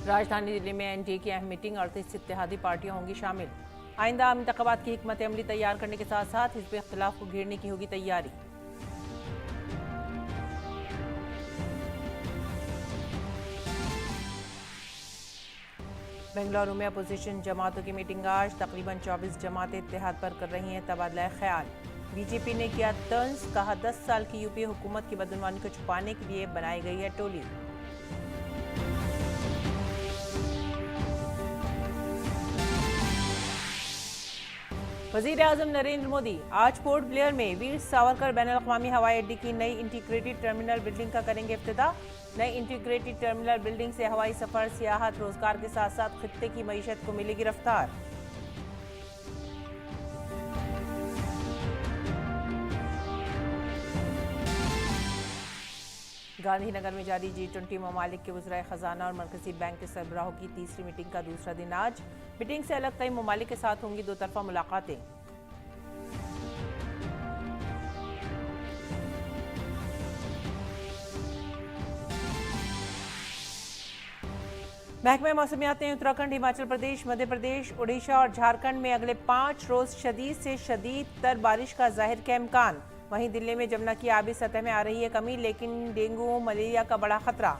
राजधानी दिल्ली में एनडीए की अहम मीटिंग, 38 इत्तेहादी पार्टियां होंगी शामिल। आइंदा आम इंतखाबात की हिकमत अमली तैयार करने के साथ साथ हिज़्ब इख्तिलाफ को घेरने की होगी तैयारी। बेंगलुरु में अपोजिशन जमातों की मीटिंग आज, तकरीबन 24 जमातें इत्तेहाद पर कर रही हैं तबादला ख्याल। बीजेपी ने किया तंज, कहा 10 साल की यूपीए हुकूमत की बदनवानी को छुपाने के लिए बनाई गई है टोली। वजीर आजम नरेंद्र मोदी आज पोर्ट ब्लेयर में वीर सावरकर बैनुल-अक़वामी हवाई अड्डे की नई इंटीग्रेटेड टर्मिनल बिल्डिंग का करेंगे इफ्तिताह। नई इंटीग्रेटेड टर्मिनल बिल्डिंग से हवाई सफर, सियाहत, रोजगार के साथ साथ खित्ते की मईशत को मिलेगी रफ्तार। गांधीनगर में जारी G20 ममालिक के वज़राए खजाना और मरकजी बैंक के सरबराहों की तीसरी मीटिंग का दूसरा दिन आज। मीटिंग से अलग कई ममालिक के साथ होंगी दो तरफा मुलाकातें। महकमे मौसमियात ने उत्तराखंड, हिमाचल प्रदेश, मध्य प्रदेश, उड़ीसा और झारखंड में अगले 5 रोज शदीद से शदीद तर बारिश का जाहिर किया इम्कान। वहीं दिल्ली में जमुना की आबी सतह में आ रही है कमी, लेकिन डेंगू मलेरिया का बड़ा खतरा।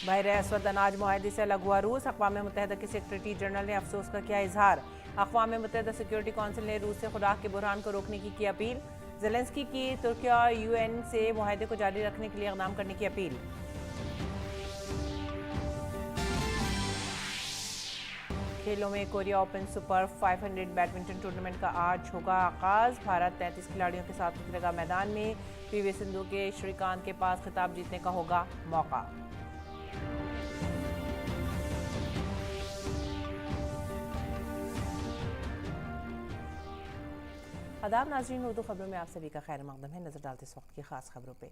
बहरे असवद अनाज मुआहदे से अलग हुआ रूस। अक़वाम मुत्तहिदा के सेक्रेटरी जनरल ने अफसोस का किया इजहार। अक़वाम मुत्तहिदा सिक्योरिटी काउंसिल ने रूस से खुराक के बुरहान को रोकने की अपील। ज़ेलेंस्की की तुर्की और यूएन से मुआहदे को जारी रखने के लिए इक़दाम करने की अपील। खेलों में Korea open super 500 badminton tournament का आज होगा आगाज। भारत 33 खिलाड़ियों के साथ उतरेगा मैदान में। पीवी सिंधु के श्रीकांत के पास खिताब जीतने का होगा मौका। आदाब नाज़रीन, उर्दू खबरों में आप सभी का खैर मकदम है। नजर डालते इस वक्त की खास खबरों पे।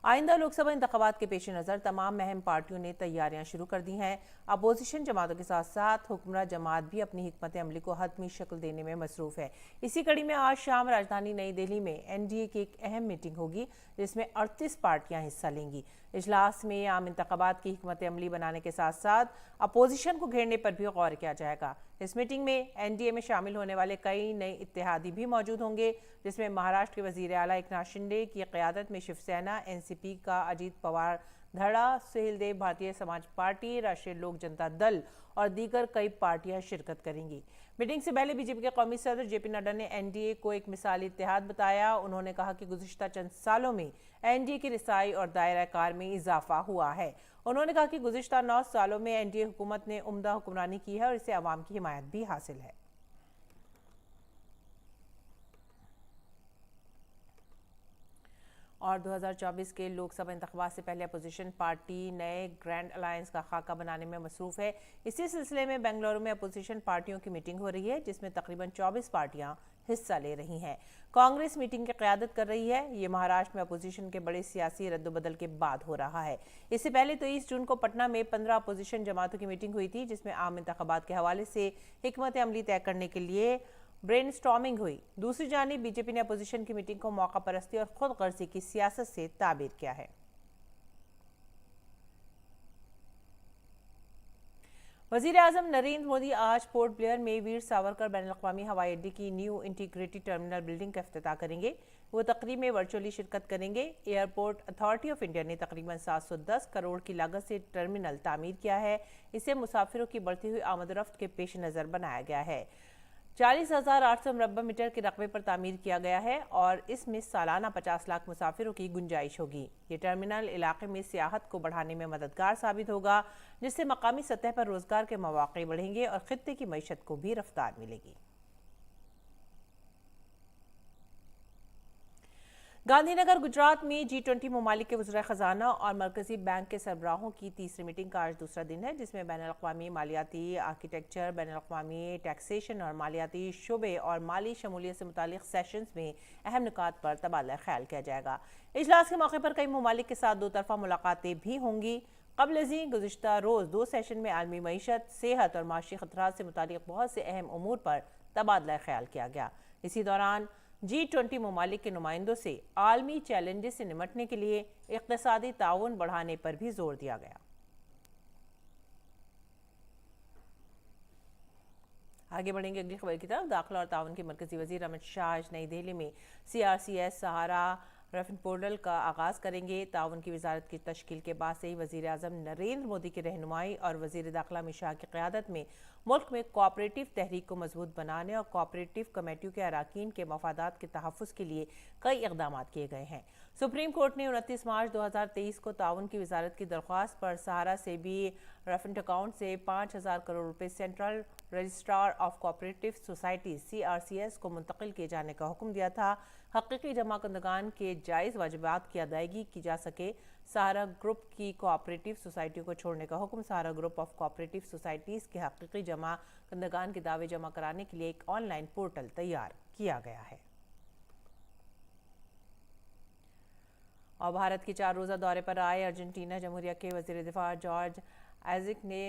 आइंदा लोकसभा इंतखाबात के पेश नज़र तमाम अहम पार्टियों ने तैयारियां शुरू कर दी हैं। अपोजिशन जमातों के साथ साथ हुक्मरां जमात भी अपनी हिकमत अमली को हतमी शक्ल देने में मसरूफ है। इसी कड़ी में आज शाम राजधानी नई दिल्ली में एनडीए की एक अहम मीटिंग होगी, जिसमें 38 पार्टियां हिस्सा लेंगी। इजलास में आम इंतखाबात की हिकमत अमली बनाने के साथ साथ अपोजिशन को घेरने पर भी गौर किया जाएगा। इस मीटिंग में एनडीए में शामिल होने वाले कई नए इत्तेहादी भी मौजूद होंगे, जिसमें महाराष्ट्र के वजीर आला एकनाथ शिंदे की क़यादत में शिवसेना, एनसीपी का अजीत पवार धड़ा, सुहेलदेव भारतीय समाज पार्टी, राष्ट्रीय लोक जनता दल और दीगर कई पार्टियां शिरकत करेंगी। मीटिंग से पहले बीजेपी के कौमी सदर जेपी नड्डा ने एनडीए को एक मिसाली इत्तेहाद बताया। उन्होंने कहा कि गुज़िश्ता चंद सालों में एनडीए की रिसाई और दायरा कार में इजाफा हुआ है। उन्होंने कहा कि गुज़िश्ता 9 सालों में एनडीए हुकूमत ने उम्दा हुक्मरानी की है और इसे अवाम की हिमायत भी हासिल है। और 2024 के लोकसभा इंतखाबात से पहले अपोजिशन पार्टी नए ग्रैंड अलायंस का खाका बनाने में मसरूफ है। इसी सिलसिले में बेंगलुरु में अपोजिशन पार्टियों की मीटिंग हो रही है, जिसमें तकरीबन 24 पार्टियां हिस्सा ले रही हैं। कांग्रेस मीटिंग की क़यादत कर रही है। ये महाराष्ट्र में अपोजिशन के बड़े सियासी रद्दबदल के बाद हो रहा है। इससे पहले 23 जून को पटना में 15 अपोजिशन जमातों की मीटिंग हुई थी, जिसमें आम इंतखाबात के हवाले से हिकमत अमली तय करने के लिए ब्रेनस्टॉर्मिंग हुई। दूसरी जानिब बीजेपी ने अपोजिशन की मीटिंग को मौका परस्ती और खुद गर्जी की सियासत से ताबीर किया है। वजीर आजम नरेंद्र मोदी आज पोर्ट ब्लेयर में वीर सावरकर बैनुल-अक़वामी हवाई अड्डे की न्यू इंटीग्रेटेड टर्मिनल बिल्डिंग का इफ्तिताह करेंगे। वो तकरीब में वर्चुअली शिरकत करेंगे। एयरपोर्ट अथॉरिटी ऑफ इंडिया ने तकरीबन 710 करोड़ की लागत से टर्मिनल तामीर किया है। इसे मुसाफिरों की बढ़ती हुई आमद-रफ्त के पेश नज़र बनाया गया है। 40,800 मुरब्बा मीटर के रकबे पर तामीर किया गया है और इसमें सालाना 50 लाख मुसाफिरों की गुंजाइश होगी। ये टर्मिनल इलाके में सियाहत को बढ़ाने में मददगार साबित होगा, जिससे मकामी सतह पर रोजगार के मौके बढ़ेंगे और खित्ते की मईशत को भी रफ्तार मिलेगी। गांधीनगर गुजरात में G20 ममालिक के वज़राए ख़जाना और मरकजी बैंक के सरबराहों की तीसरी मीटिंग का आज दूसरा दिन है, जिसमें बैनुल-अक़वामी मालियाती आर्किटेक्चर, बैनुल-अक़वामी टैक्सेशन और मालियाती शुबे और माली शमूलियत से मुतालिक सेशंस में अहम नुकात पर तबादला ख्याल किया जाएगा। इजलास के मौके पर कई ममालिक के साथ दो तरफा मुलाकातें भी होंगी। कबल अज़ीं गुज़िश्ता रोज़ 2 सेशन में आलमी मईशत, सेहत और माशी खतरात से मुतालिक बहुत से अहम उमूर पर तबादला ख्याल किया गया। इसी दौरान G20 ममालिक के नुमाइंदों से आलमी चैलेंजेस से निपटने के लिए इक़्तिसादी ताउन बढ़ाने पर भी जोर दिया गया। आगे बढ़ेंगे अगली खबर की तरफ। दाखिला और ताउन के मरकजी वजीर अमित शाह आज नई दिल्ली में CRCS सहारा रेफिन पोर्टल का आगाज़ करेंगे। ताउन की वजारत की तश्कील के बाद से ही वज़ीर आज़म नरेंद्र मोदी की रहनुमाई और वज़ीर दाखिला अमित शाह की क़यादत में मुल्क में कोऑपरेटिव तहरीक को मजबूत बनाने और कोऑपरेटिव कमेटियों के अरकान के मफादात के तहफ़्फ़ुज़ के लिए कई इक़दाम किए गए हैं। सुप्रीम कोर्ट ने 29 मार्च 2023 को ताउन की वजारत की दरख्वास्त पर सहारा से भी रेफरेंट अकाउंट से 5,000 करोड़ रुपए central registrar of cooperative society CRCS को मुंतकिल किए जाने का हुक्म दिया था। हकीकी जमाकंदगान के जायज़ वाजिबात की अदायगी की जा सके। सहारा ग्रुप की कोऑपरेटिव सोसाइटियों को छोड़ने का हुक्म सहारा ग्रुप ऑफ कोऑपरेटिव सोसाइटीज़ के हकीकी जमाकंदगान के दावे जमा कराने के लिए एक ऑनलाइन पोर्टल तैयार किया गया है। और भारत की 4 रोज़ा दौरे पर आए अर्जेंटीना जमहूरिया के वज़ीर दिफा जॉर्ज एजिक ने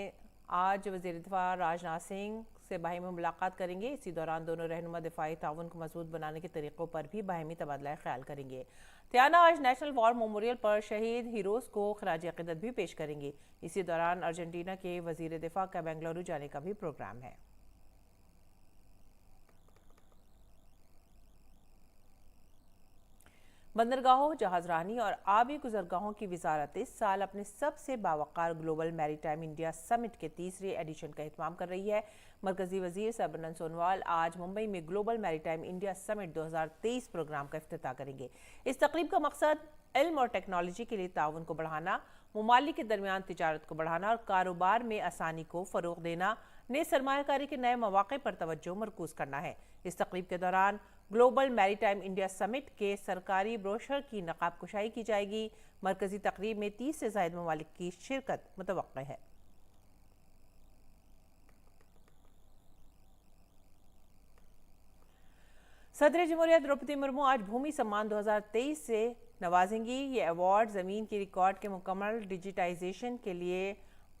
आज वज़ीर दिफा राजनाथ सिंह से बाहिमी मुलाकात करेंगे। इसी दौरान दोनों रहनुमा दिफाई ताउन को मजबूत बनाने के तरीक़ों पर भी बाहिमी तबादला ख्याल करेंगे। त्याना आज नेशनल वॉर मेमोरियल पर शहीद हीरोज़ को खराज अक़ीदत भी पेश करेंगे। इसी दौरान अर्जेंटीना के वज़ीर दिफा का बेंगलुरु जाने का भी प्रोग्राम है। बंदरगाहों, जहाजरानी और आबी गुजरगाहों की वजारत इस साल अपने सबसे बावकार ग्लोबल मैरीटाइम इंडिया समिट के तीसरे एडिशन का एहतमाम कर रही है। मरकजी वजीर सरबानंद सोनोवाल आज मुंबई में global maritime India summit 2023 programme का इफ्तिताह करेंगे। इस तकरीब का मकसद इल्म और टेक्नोलॉजी के लिए ताउन को बढ़ाना, ममालिक के दरमियान तिजारत को बढ़ाना और कारोबार में आसानी को फ़रोग़ देना, नए सरमायाकारी के नए मौक़े पर तवज्जो मरकूज़ करना है। इस तकरीब के दौरान ग्लोबल मैरीटाइम इंडिया समिट के सरकारी ब्रोशर की नकाब कुशाई की जाएगी। मरकजी तकरीब में 30 से ज़ायद ममालिक की शिरकत मुतवक्किल है। सदर जमहूरिया द्रौपदी मुर्मू आज भूमि सम्मान 2023 से नवाजेंगी। ये अवार्ड ज़मीन की रिकॉर्ड के मुकम्मल डिजिटाइजेशन के लिए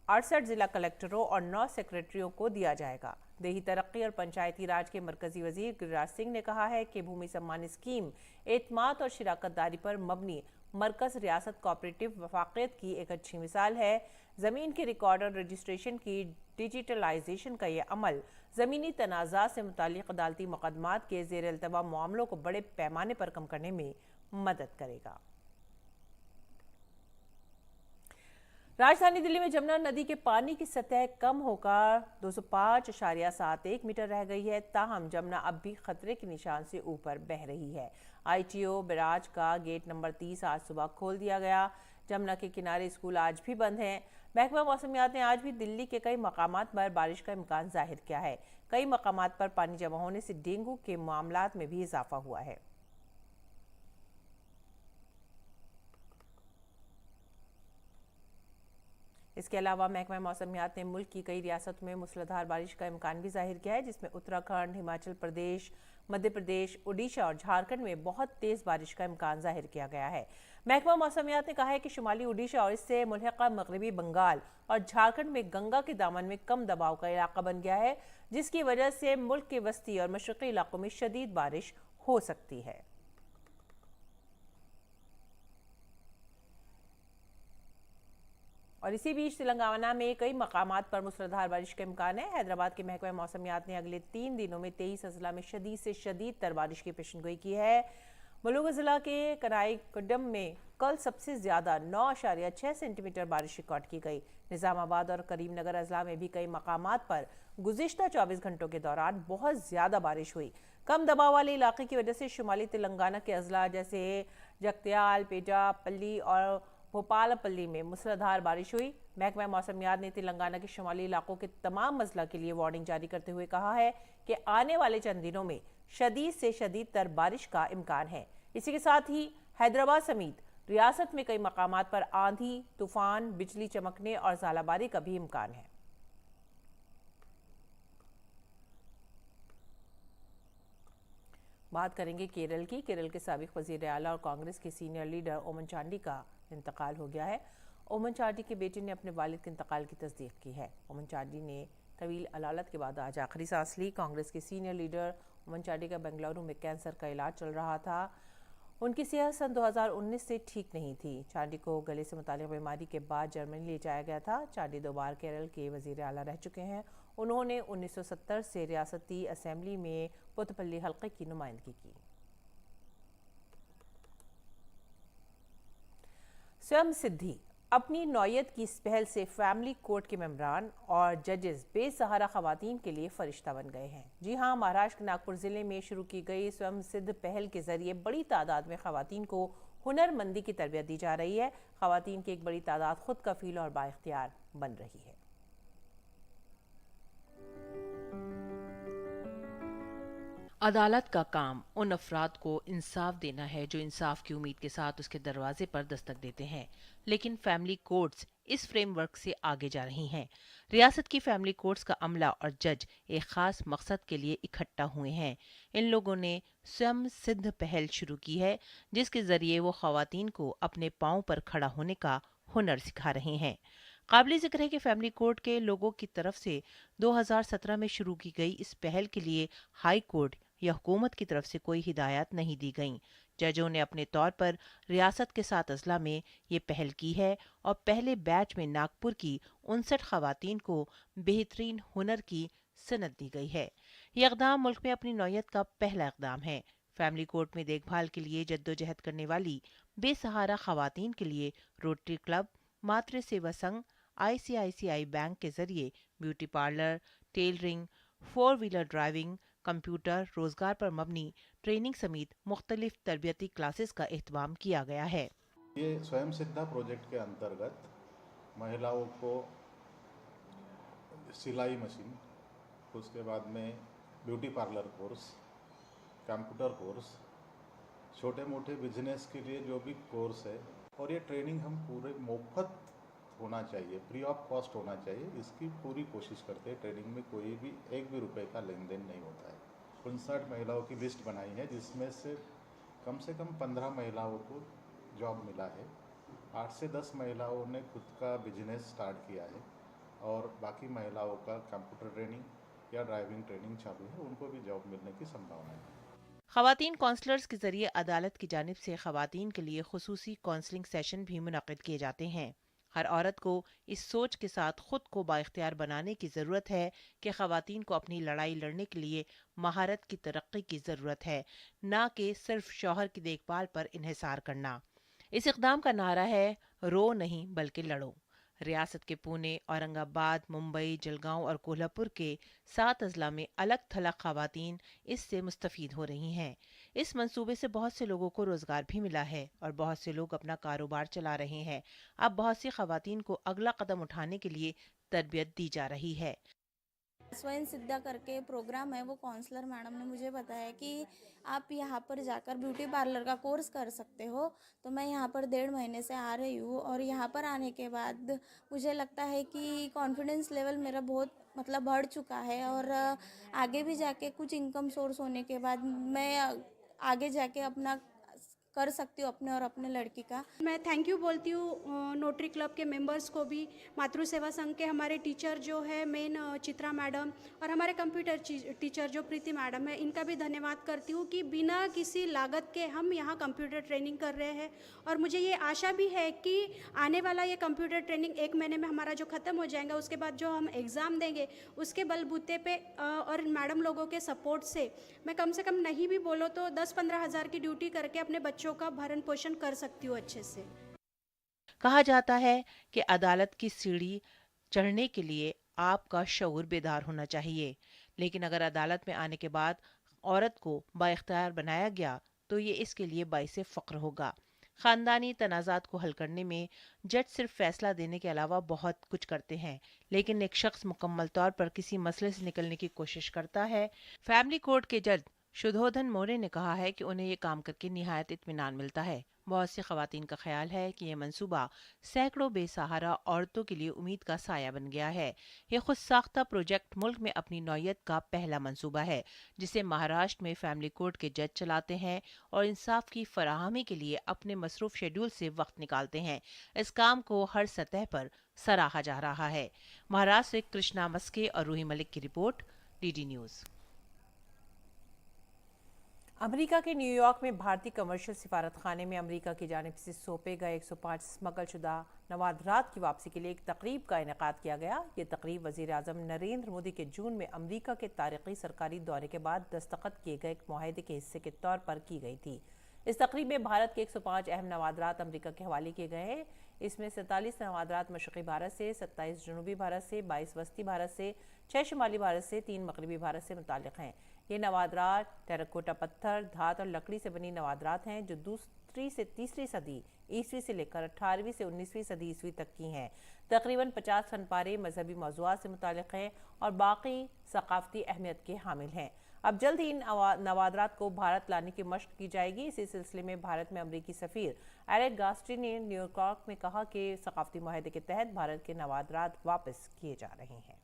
68 ज़िला कलेक्टरों और 9 सेक्रेटरियों को दिया जाएगा। देही तरक्की और पंचायती राज के मरकजी वजीर गिरिराज सिंह ने कहा है कि भूमि सम्मान स्कीम एतमाद और शिराकत दारी पर मबनी मरकज रियासत कोऑपरेटिव वफाकियत की एक अच्छी मिसाल है। ज़मीन के रिकॉर्ड और रजिस्ट्रेशन की डिजिटलाइजेशन का यह अमल ज़मीनी तनाज़ा से मुताल्लिक़ अदालती मुक़दमात के ज़ेर अल्तवा मामलों को बड़े पैमाने पर कम करने में मदद करेगा। राजधानी दिल्ली में जमुना नदी के पानी की सतह कम होकर 205.71 मीटर रह गई है। ताहम जमुना अब भी खतरे के निशान से ऊपर बह रही है। ITO बैराज का गेट नंबर 30 आज सुबह खोल दिया गया। जमुना के किनारे स्कूल आज भी बंद हैं। महकमा मौसमियात ने आज भी दिल्ली के कई मकामात पर बारिश का इम्कान जाहिर किया है। कई मकामात पर पानी जमा होने से डेंगू के मामलात में भी इजाफा हुआ है। इसके अलावा महकमा मौसमियात ने मुल्क की कई रियासतों में मूसलाधार बारिश का इम्कान भी जाहिर किया है, जिसमें उत्तराखंड, हिमाचल प्रदेश, मध्य प्रदेश, ओडिशा और झारखंड में बहुत तेज़ बारिश का इम्कान जाहिर किया गया है। महकमा मौसमियात ने कहा है कि शुमाली ओडिशा और इससे मुल्हिका मगरबी बंगाल और झारखंड में गंगा के दामन में कम दबाव का इलाका बन गया है, जिसकी वजह से मुल्क के वस्ती और मशरक़ी इलाकों में शदीद बारिश हो सकती है। और इसी बीच तेलंगाना में कई मकामात पर मूसलाधार बारिश का इम्कान है। हैदराबाद के महकमा मौसमियात ने अगले 3 दिनों में 23 अजला में शदीद से शदीद तर बारिश की पेशनगोई की है। मुलुगु ज़िला के कराईकुडम में कल सबसे ज़्यादा 9.6 सेंटीमीटर बारिश रिकॉर्ड की गई। निज़ामाबाद और करीमनगर अजला में भी कई मकामात पर गुज़िश्ता 24 घंटों के दौरान बहुत ज़्यादा बारिश हुई। कम दबाव वाले इलाके की वजह से शुमाली तेलंगाना के अजला जैसे जगत्याल, पेटापल्ली और भोपालपल्ली में मूसलाधार बारिश हुई। महकमा मौसमियात ने तेलंगाना के शुमाली इलाकों के तमाम अजला के लिए वार्निंग जारी करते हुए कहा है कि आने वाले चंद दिनों में शदीद से शदीद तर बारिश का इम्कान है। इसी के साथ ही हैदराबाद समेत रियासत में कई मकामात पर आंधी, तूफान, बिजली चमकने और ज़ालाबारी का भी इम्कान है। बात करेंगे केरल की। केरल के साबिक वज़ीर आला और कांग्रेस के सीनियर लीडर ओमन चांडी का इंतकाल हो गया है। ओमन चांडी के बेटे ने अपने वालिद के इंतकाल की तस्दीक की है। ओमन चांडी ने तवील अलालत के बाद आज आखिरी सांस ली। कांग्रेस के सीनियर लीडर अमन चांडी का बेंगलुरु में कैंसर का इलाज चल रहा था। उनकी सेहत सन 2019 से ठीक नहीं थी। चांडी को गले से मुताल्लिक़ बीमारी के बाद जर्मनी ले जाया गया था। चांडी 2 बार केरल के वज़ीर आला रह चुके हैं। उन्होंने 1970 से रियासती असेंबली में पुतपल्ली हल्के की नुमाइंदगी की। स्वयं सिद्धि अपनी नौयत की इस पहल से फैमिली कोर्ट के मेंबरान और जजेस बेसहारा खवातीन के लिए फरिश्ता बन गए हैं। जी हां, महाराष्ट्र के नागपुर जिले में शुरू की गई स्वयं सिद्ध पहल के जरिए बड़ी तादाद में खवातीन को हुनरमंदी की तरबियत दी जा रही है। खवातीन की एक बड़ी तादाद खुद कफील और बाइख्तियार बन रही है। अदालत का काम उन अफराद को इंसाफ देना है जो इंसाफ की उम्मीद के साथ उसके दरवाजे पर दस्तक देते हैं, लेकिन फैमिली कोर्ट्स इस फ्रेमवर्क से आगे जा रही हैं। रियासत की फैमिली कोर्ट्स का अमला और जज एक खास मकसद के लिए इकट्ठा हुए हैं। इन लोगों ने स्वयं सिद्ध पहल शुरू की है, जिसके जरिए वो खवातीन को अपने पांव पर खड़ा होने का हुनर सिखा रहे हैं। काबिल जिक्र है कि फैमिली कोर्ट के लोगों की तरफ से 2017 में शुरू की गई इस पहल के लिए हाई कोर्ट या हुकूमत की तरफ से कोई हिदायत नहीं दी गई। जजों ने अपने तौर पर रियासत के 7 अजला में ये पहल की है और पहले बैच में नागपुर की 59 खवातीन को बेहतरीन हुनर की सनद दी गई है। ये इक़दाम मुल्क में अपनी नौयत का पहला इक़दाम है। फैमिली कोर्ट में देखभाल के लिए जद्दोजहद करने वाली बेसहारा खवातीन के लिए रोटरी क्लब, मातृ सेवा संघ, ICICI बैंक के जरिए beauty parlour, tailoring, 4 wheeler driving, computer, रोजगार पर मबनी ट्रेनिंग समेत मुख्तलिफ तरबियती क्लासेस का एहतमाम किया गया है। ये स्वयं सिद्धा प्रोजेक्ट के अंतर्गत महिलाओं को सिलाई मशीन, उसके बाद में beauty parlour course, computer course, छोटे मोटे बिजनेस के लिए जो भी कोर्स है, और ये ट्रेनिंग हम पूरे मुफ्त होना चाहिए, फ्री ऑफ कॉस्ट होना चाहिए, इसकी पूरी कोशिश करते हैं। ट्रेनिंग में कोई भी एक भी रुपए का लेन देन नहीं होता है। 59 महिलाओं की लिस्ट बनाई है, जिसमें से कम 15 महिलाओं को जॉब मिला है। 8 से 10 महिलाओं ने खुद का बिजनेस स्टार्ट किया है और बाकी महिलाओं का कंप्यूटर ट्रेनिंग या ड्राइविंग ट्रेनिंग चालू है, उनको भी जॉब मिलने की संभावना है। खवातीन काउंसलर्स के जरिए अदालत की जानिब से खवातीन के लिए खुसूसी काउंसलिंग सेशन भी मुनक्किद किए जाते हैं। हर औरत को इस सोच के साथ खुद को बाइख्तियार बनाने की ज़रूरत है कि खवातीन को अपनी लड़ाई लड़ने के लिए महारत की तरक्की की ज़रूरत है, ना कि सिर्फ शौहर की देखभाल पर इन्हिसार करना। इस इक़दाम का नारा है, रो नहीं बल्कि लड़ो। रियासत के पुणे, औरंगाबाद, मुंबई, जलगांव और कोल्हापुर के 7 अजला में अलग थलग खवातीन इससे मुस्तफ़ीद हो रही हैं। इस मंसूबे से बहुत से लोगों को रोजगार भी मिला है और बहुत से लोग अपना कारोबार चला रहे हैं। अब बहुत सी खवातीन को अगला कदम उठाने के लिए तरबियत दी जा रही है। स्वयं सिद्धा करके प्रोग्राम है, वो काउंसलर मैडम ने मुझे बताया कि आप यहाँ पर जाकर ब्यूटी पार्लर का कोर्स कर सकते हो। तो मैं यहाँ पर 1.5 महीने से आ रही हूँ और यहाँ पर आने के बाद मुझे लगता है कि कॉन्फिडेंस लेवल मेरा बहुत बढ़ चुका है और आगे भी जाके कुछ इनकम सोर्स होने के बाद मैं आगे जाके अपना कर सकती हूँ अपने और अपने लड़की का। मैं थैंक यू बोलती हूँ नोटरी क्लब के मेंबर्स को भी, मातृ सेवा संघ के हमारे टीचर जो है मेन चित्रा मैडम और हमारे कंप्यूटर टीचर जो प्रीति मैडम है, इनका भी धन्यवाद करती हूँ कि बिना किसी लागत के हम यहाँ कंप्यूटर ट्रेनिंग कर रहे हैं। और मुझे ये आशा भी है कि आने वाला ये कंप्यूटर ट्रेनिंग 1 महीने में हमारा जो ख़त्म हो जाएगा, उसके बाद जो हम एग्ज़ाम देंगे उसके बलबूते पे और मैडम लोगों के सपोर्ट से मैं कम से कम नहीं भी बोलो तो 10-15 हज़ार की ड्यूटी करके अपने बच्चों का भरण पोषण कर सकती हूँ अच्छे से। कहा जाता है कि अदालत की सीढ़ी चढ़ने के लिए आपका शऊर बेदार होना चाहिए, लेकिन अगर अदालत में आने के बाद औरत को बाइख्तियार बनाया गया तो ये इसके लिए बाइसे फ़ख्र होगा। ख़ानदानी तनाज़ात को हल करने में जज सिर्फ फैसला देने के अलावा बहुत कुछ करते हैं, लेकिन एक शख्स मुकम्मल तौर पर किसी मसले से निकलने की कोशिश करता है। फैमिली कोर्ट के जज शुद्धोधन मौर्य ने कहा है कि उन्हें ये काम करके निहायत इत्मीनान मिलता है। बहुत सी खवातीन का ख्याल है कि यह मंसूबा सैकड़ों बेसहारा औरतों के लिए उम्मीद का साया बन गया है। ये खुद साख्ता प्रोजेक्ट मुल्क में अपनी नौयत का पहला मंसूबा है, जिसे महाराष्ट्र में फैमिली कोर्ट के जज चलाते हैं और इंसाफ की फराहमी के लिए अपने मसरूफ शेड्यूल से वक्त निकालते हैं। इस काम को हर सतह पर सराहा जा रहा है। महाराष्ट्र से कृष्णा मस्के और रूही मलिक की रिपोर्ट, DD न्यूज़। अमेरिका के न्यूयॉर्क में भारतीय कमर्शियल सिफारत खाने में अमेरिका की जानिब से सौंपे गए 105 स्मगल शुदा नवादरात की वापसी के लिए एक तकरीब का इनेकाद किया गया। ये तकरीब वज़ीर आज़म नरेंद्र मोदी के जून में अमेरिका के तारीखी सरकारी दौरे के बाद दस्तखत किए गए एक मुआहदे के हिस्से के तौर पर की गई थी। इस तकरीब में भारत के 105 अहम नवादरात अमेरिका के हवाले किए गए हैं। इसमें 47 नवादरात मशरक़ी भारत से, 27 जनूबी भारत से, 22 वस्ती भारत से, 6 शुमाली भारत से, 3 मगरबी भारत से मुताल्लिक़ हैं। ये नवादरात टेराकोटा पत्थर, धात और लकड़ी से बनी नवादरात हैं जो दूसरी से तीसरी सदी ईस्वी से लेकर 18वीं से 19वीं सदी ईस्वी तक की हैं। तकरीबन 50 फनपारे मजहबी मौज़ूआत से मुताल्लिक़ हैं और बाकी सकाफ़ती अहमियत के हामिल हैं। अब जल्द ही इन नवादरात को भारत लाने की मशक़ की जाएगी। इसी सिलसिले में भारत में अमरीकी सफ़ीर एरिक गास्टी ने न्यूयॉर्क में कहा कि सकाफ़ती मुआहदे के तहत भारत के नवादरात वापस किए जा रहे हैं।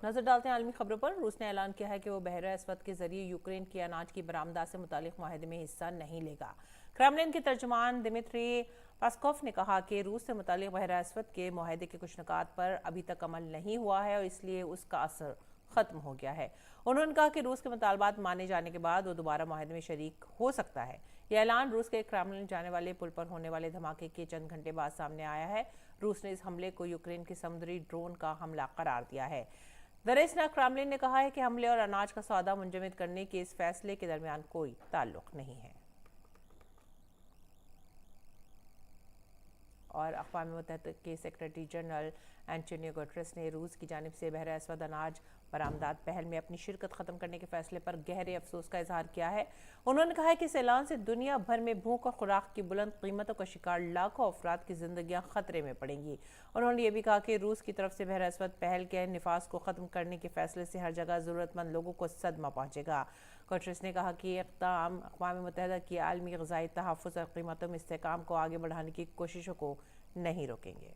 नजर डालते हैं आलमी खबरों पर। रूस ने ऐलान किया है कि वो बहर अस्वद के जरिए यूक्रेन की अनाज की बरामदा से मुतालिक मुआहदे में हिस्सा नहीं लेगा। क्रेमलिन के तर्जुमान दिमित्री पेस्कोव ने कहा कि रूस से मुतालिक बहर अस्वद के मुआहदे के कुछ नुकात पर अभी तक अमल नहीं हुआ है और इसलिए उसका असर ख़त्म हो गया है। उन्होंने कहा कि रूस के मुतालबात माने जाने के बाद वो दोबारा मुआहदे में शरीक हो सकता है। यह ऐलान रूस के क्रेमलिन जाने वाले पुल पर होने वाले धमाके के चंद घंटे बाद सामने आया है। रूस ने इस हमले को यूक्रेन के समुद्री ड्रोन का हमला करार दिया है। दरअसल क्रेमलिन ने कहा है कि हमले और अनाज का सौदा मुंजमद करने के इस फैसले के दरमियान कोई ताल्लुक नहीं है। और अक़वाम मुत्तहिदा के सेक्रेटरी जनरल एंटोनियो गुटेरेस ने रूस की जानिब से बहर अस्वद अनाज बरामदात पहल में अपनी शिरकत ख़त्म करने के फैसले पर गहरे अफसोस का इजहार किया है। उन्होंने कहा है कि इस ऐलान से दुनिया भर में भूख और खुराक की बुलंद कीमतों का शिकार लाखों अफराद की जिंदगियां खतरे में पड़ेंगी। उन्होंने ये भी कहा कि रूस की तरफ से बहर अस्वद पहल के निफास को ख़त्म करने के फैसले से हर जगह ज़रूरतमंद लोगों को सदमा पहुँचेगा। गुटेरेस ने कहा कि इक़दाम अक़वाम मुत्तहिदा की आलमी ग़िज़ाई तहफ़्फ़ुज़ और कीमतों में इस्तेहकाम को आगे बढ़ाने की कोशिशों को नहीं रोकेंगे।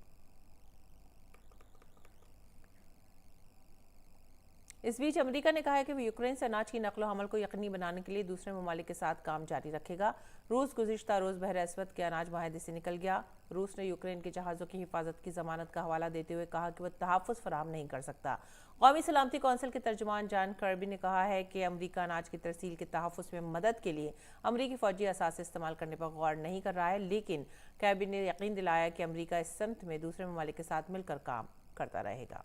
इस बीच अमेरिका ने कहा है कि वो यूक्रेन से अनाज की नकलो हमल को यकीनी बनाने के लिए दूसरे ममालिक के साथ काम जारी रखेगा। रूस गुज़िश्ता रोज़ बहर अस्वद के अनाज मुआहदे से निकल गया। रूस ने यूक्रेन के जहाज़ों की हिफाजत की ज़मानत का हवाला देते हुए कहा कि वह तहफ़्फ़ुज़ फराहम नहीं कर सकता। कौमी सलामती कौंसिल के तर्जुमान जॉन कर्बी ने कहा है कि अमेरिका अनाज की तरसील के तहफ़्फ़ुज़ में मदद के लिए अमेरिकी फ़ौजी असासे इस्तेमाल करने पर गौर नहीं कर रहा है, लेकिन कर्बी ने यकीन दिलाया कि अमेरिका इस समत में दूसरे ममालिक के साथ मिलकर काम करता रहेगा।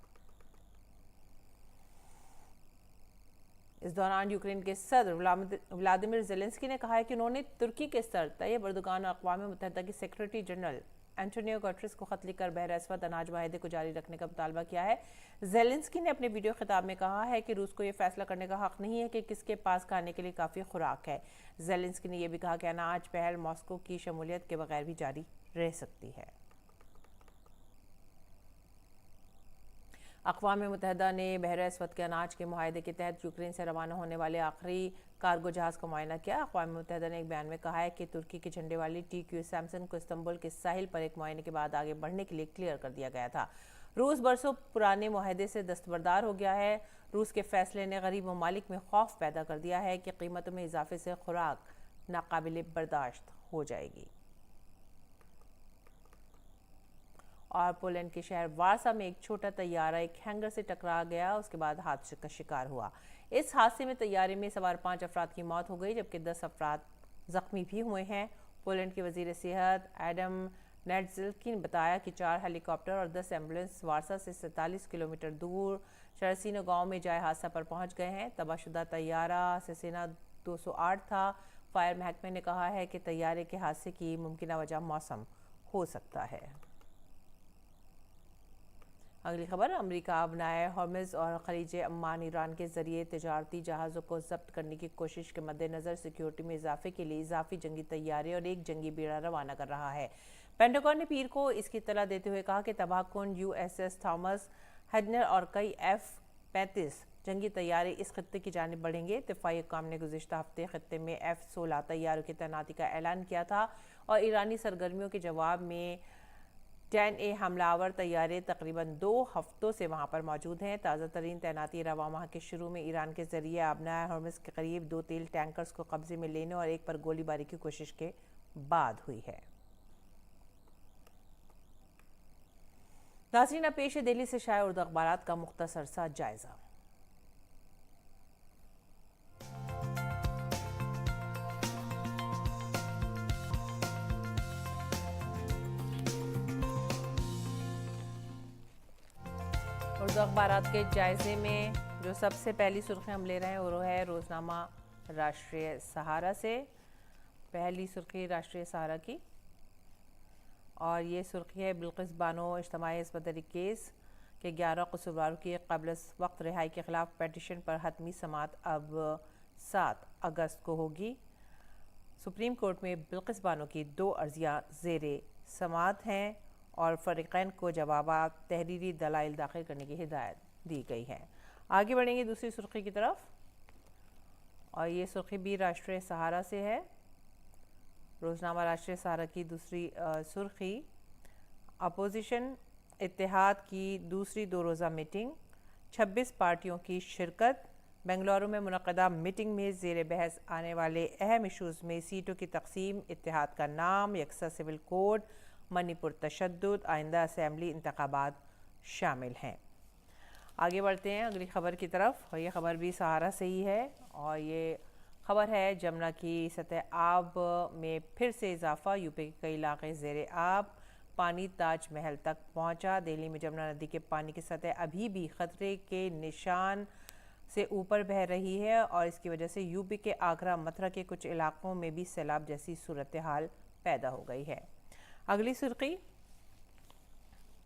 इस दौरान यूक्रेन के सदर व्लादिमीर ज़ेलेंस्की ने कहा है कि उन्होंने तुर्की के सदर तैयब एर्दोगान और अक़वाम मुत्तहिदा के सेक्रेटरी जनरल एंटोनियो गुटेरेस को खत लिखकर बहर अस्वद अनाज मुआहदे को जारी रखने का मुतालबा किया है। ज़ेलेंस्की ने अपने वीडियो खिताब में कहा है कि रूस को यह फैसला करने का हक नहीं है कि किसके पास खाने के लिए काफ़ी खुराक है। ज़ेलेंस्की ने यह भी कहा कि अनाज पहल मॉस्को की शमूलियत के बगैर भी जारी रह सकती है। अक़वाम मुत्तहिदा ने बहर अस्वद के अनाज के मुआहदे के तहत यूक्रेन से रवाना होने वाले आखिरी कार्गो जहाज़ का मुआयना किया। अक़वाम मुत्तहिदा ने एक बयान में कहा है कि तुर्की के झंडे वाली TQ सैमसन को इस्तांबुल के साहिल पर एक मुआयने के बाद आगे बढ़ने के लिए क्लियर कर दिया गया था। रूस बरसों पुराने मुआहदे से दस्तबरदार हो गया है। रूस के फैसले ने गरीब ममालिक में खौफ पैदा कर दिया है कि कीमतों में इजाफे से खुराक नाकाबिल बर्दाश्त हो जाएगी। और पोलैंड के शहर वारसा में एक छोटा तैयारा एक हैंगर से टकरा गया, उसके बाद हादसे का शिकार हुआ। इस हादसे में तैयारे में सवार 5 अफराद की मौत हो गई, जबकि 10 अफराद जख्मी भी हुए हैं। पोलैंड के वजीर सेहत एडम नेटजिल्की ने बताया कि 4 हेलीकॉप्टर और 10 एम्बुलेंस वारसा से 47 किलोमीटर दूर शरसीनो गांव में जाए हादसा पर पहुंच गए हैं। तबाहशुदा तैयारा सेसेना 208 था। फायर महकमे ने कहा है कि तैयारे के हादसे की मुमकिन वजह मौसम हो सकता है। अगली खबर, अमेरिका अब नाए हॉर्मुज़ और खलीज अम्मान ईरान के जरिए तिजारती जहाज़ों को जब्त करने की कोशिश के मद्देनज़र सिक्योरिटी में इजाफे के लिए इजाफी जंगी तैयारे और एक जंगी बेड़ा रवाना कर रहा है। पेंटागन ने पीर को इसकी इत्तला देते हुए कहा कि तबाहकुन USS थॉमस हेडनर और कई F-35 जंगी तैयारे इस खत्ते की जानिब बढ़ेंगे। दिफाई हुक्काम ने गुज़िश्ता हफ्ते खत्ते में F-16 तैयारों की तैनाती का ऐलान किया था और ईरानी सरगर्मियों के जवाब में 10A हमलावर तैयारे तकरीबन 2 हफ्तों से वहां पर मौजूद हैं। ताज़ा तरीन तैनाती रवा माह के शुरू में ईरान के जरिए आबनाए हॉर्मुज़ के करीब 2 तेल टैंकर्स को कब्जे में लेने और एक पर गोलीबारी की कोशिश के बाद हुई है। नाज़रीन, पेश दिल्ली से शाया उर्दू अखबारात का मुख्तसर सा जायजा। उर्दू अखबारात के जायजे में जो सबसे पहली सुर्खी हम ले रहे हैं वो है रोज़नामा राष्ट्रीय सहारा से। पहली सुर्खी राष्ट्रीय सहारा की, और ये सुर्खी है बिल्किस बानो इज्तिमाई हिज़्ब केस के 11 कसूरवारों की कब्ल वक्त रिहाई के खिलाफ पटिशन पर हतमी समाअत अब 7 अगस्त को होगी। सुप्रीम कोर्ट में बिल्किस बानो की 2 अर्जियाँ ज़ेरे समाअत हैं और फ़रीक़ैन को जवाबात तहरीरी दलाइल दाखिल करने की हिदायत दी गई है। आगे बढ़ेंगे दूसरी सुर्खी की तरफ, और ये सुर्खी भी राष्ट्रीय सहारा से है। रोज़नामा राष्ट्रीय सहारा की दूसरी सुर्खी, अपोजिशन इत्तेहाद की दूसरी 2 रोज़ा मीटिंग, 26 पार्टियों की शिरकत। बेंगलुरु में मुनक़दा मीटिंग में ज़ेर बहस आने वाले अहम इशूज़ में सीटों की तकसीम, इत्तेहाद का नाम, यकसा सिविल कोड, मणिपुर तशद्दुद, आइंदा असेंबली इंतखाबात शामिल हैं। आगे बढ़ते हैं अगली खबर की तरफ, और ये खबर भी सहारा से ही है, और ये खबर है जमुना की सतह आब में फिर से इजाफा। यूपी के कई इलाके ज़ेर आब, पानी ताज महल तक पहुंचा। दिल्ली में जमुना नदी के पानी की सतह अभी भी ख़तरे के निशान से ऊपर बह रही है, और इसकी वजह से यूपी के आगरा मथुरा के कुछ इलाकों में भी सैलाब जैसी सूरत हाल पैदा हो गई है। अगली सुर्खी,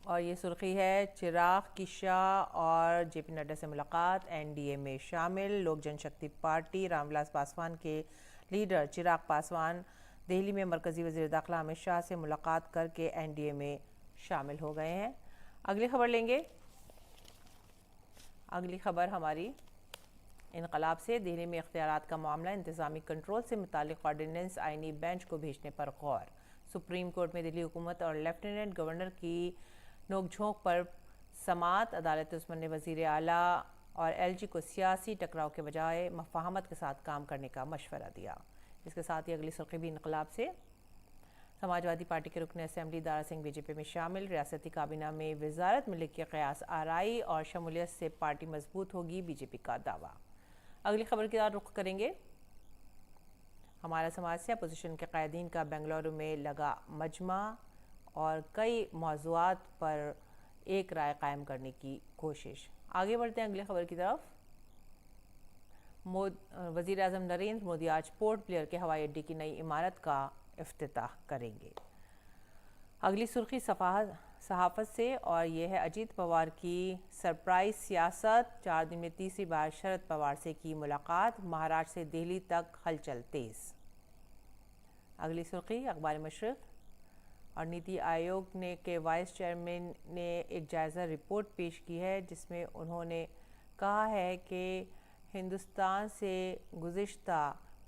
और ये सुर्खी है चिराग की शाह और जेपी नड्डा से मुलाकात, एनडीए में शामिल। लोक जनशक्ति पार्टी रामविलास पासवान के लीडर चिराग पासवान दिल्ली में मरकज़ी वज़ीर दाखिला अमित शाह से मुलाकात करके एनडीए में शामिल हो गए हैं। अगली खबर लेंगे, अगली खबर हमारी इनकलाब से। दिल्ली में इख्तियारात का मामला, इंतज़ामी कंट्रोल से मुतालिक ऑर्डिनेंस आइनी बेंच को भेजने पर गौर। सुप्रीम कोर्ट में दिल्ली हुकूमत और लेफ्टिनेंट गवर्नर की नोकझोंक पर समाअत। अदालत उस्मान ने वज़ीर आला और एलजी को सियासी टकराव के बजाय मफाहमत के साथ काम करने का मशवरा दिया। इसके साथ ही अगली सुर्खी भी इनकलाब से। समाजवादी पार्टी के रुकन असेंबली दारा सिंह बीजेपी में शामिल। रियासती काबीना में वजारत मिल्क के क़यास आराई और शमूलियत से पार्टी मजबूत होगी, बीजेपी का दावा। अगली खबर की तरफ रुख करेंगे हमारा समाज से। अपोजिशन के क़ायदीन का बेंगलुरु में लगा मजमा और कई मौज़ूआत पर एक राय कायम करने की कोशिश। आगे बढ़ते हैं अगली खबर की तरफ। वज़ीर आज़म नरेंद्र मोदी आज पोर्ट ब्लेयर के हवाई अड्डे की नई इमारत का इफ्तिताह करेंगे। अगली सुर्खी सहाफ़त से, और ये है अजीत पवार की सरप्राइज सियासत। 4 दिन में तीसरी बार शरद पवार से की मुलाकात, महाराष्ट्र से दिल्ली तक हलचल तेज़। अगली सुर्खी अखबार मशरिक़, और नीति आयोग के वाइस चेयरमैन ने एक जायज़ा रिपोर्ट पेश की है, जिसमें उन्होंने कहा है कि हिंदुस्तान से गुज़िश्ता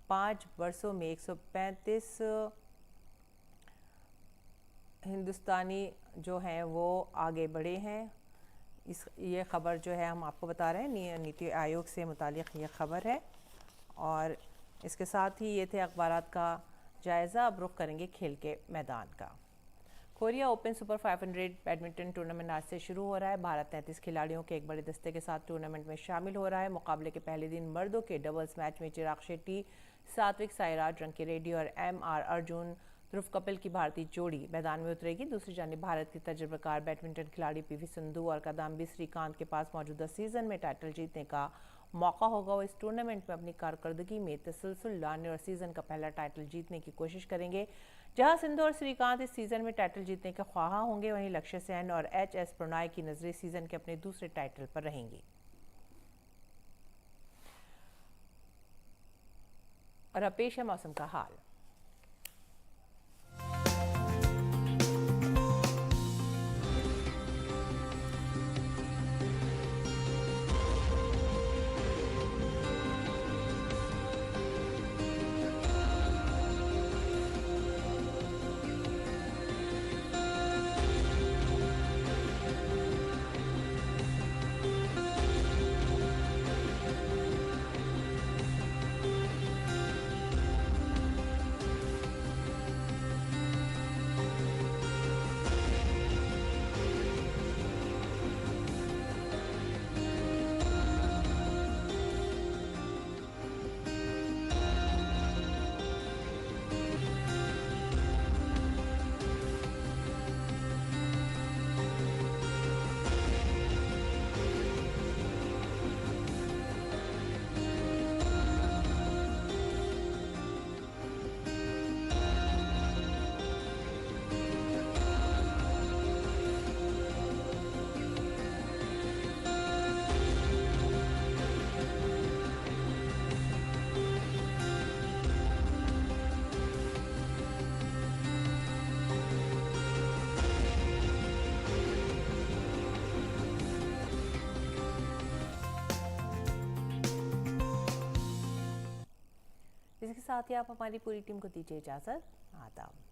5 वर्षों में 135 हिंदुस्तानी जो हैं वो आगे बढ़े हैं। ये ख़बर जो है हम आपको बता रहे हैं, नीति आयोग से मुतालिक ये ख़बर है। और इसके साथ ही ये थे अखबारात का जायज़ा। अब रुख करेंगे खेल के मैदान का। Korea open super 500 badminton tournament आज से शुरू हो रहा है। भारत 33 खिलाड़ियों के एक बड़े दस्ते के साथ टूर्नामेंट में शामिल हो रहा है। मुकाबले के पहले दिन मर्दों के डबल्स मैच में चिराग शेट्टी, सात्विक साईराज रंकीरेड्डी और एमआर अर्जुन ध्रुव कपिल की भारतीय जोड़ी मैदान में उतरेगी। दूसरी जानिब भारत की तजुर्बेकार बैडमिंटन खिलाड़ी पीवी सिंधु और किदांबी श्रीकांत के पास मौजूदा सीजन में टाइटल जीतने का मौका होगा। वो इस टूर्नामेंट में अपनी कारकर्दगी में तसलसल लाने और सीज़न का पहला टाइटल जीतने की कोशिश करेंगे। जहां सिंधु और श्रीकांत इस सीज़न में टाइटल जीतने के ख्वाहा होंगे, वहीं लक्ष्य सेन और एचएस प्रणॉय की नजरें सीज़न के अपने दूसरे टाइटल पर रहेंगी। और अब पेश है मौसम का हाल। साथ ही आप हमारी पूरी टीम को दीजिए इजाज़त। आदाब।